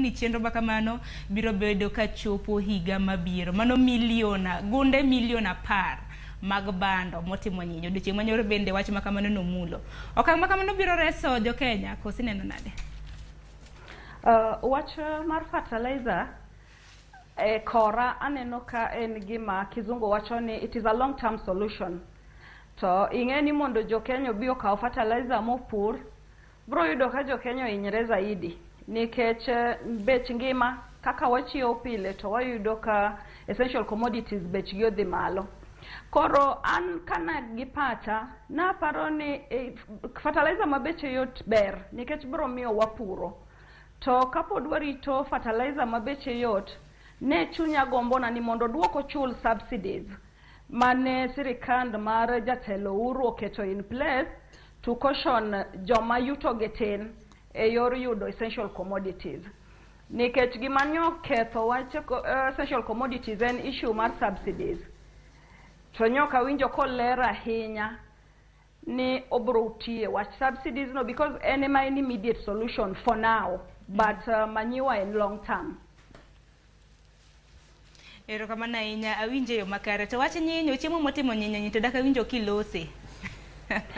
ni chenro makamano biro bedo ka chopo higa mabiro. Mano gunde milion 10 mag bando motimo nyinyo. Odiochieng' manyoro bende wach makamano nomulo. Okang' makamano biro reso jo Kenya, kosi neno nade? Wach mar fertilizer kora aneno ka en gima kizungu wacho ni it is a long term solution. To ing'eni mondo jo Kenya bi okaw fertilizer mopur, bro yudo ka jo Kenya hinyre zaidi nikech bech ngima kaka wachiewo pile to wayudo ka essential commodities bechgi odhi malo. Koro an kana gi pacha naparo ni fertilizer mabeche yot ber nikech bro miyo wapuro. To kapod warito fertilizer mabeche yot, ne chunya gombona ni mondo duoko chul subsidies mane sirikand mar jatelo Uhuru oketo in place to caution joma yuto getin e yor yudo essential commodities. Nikech gima nyo ketho wach essential commodities en issue mar subsidies. To nyoka winjo koler ahinya ni obro utie wach subsidies no because en immediate solution for now, but manyiwa in long term. Ero kamana inya awinje yo makare to wach nyinyo chiemo motimo nyinyo to daka winjo kilose.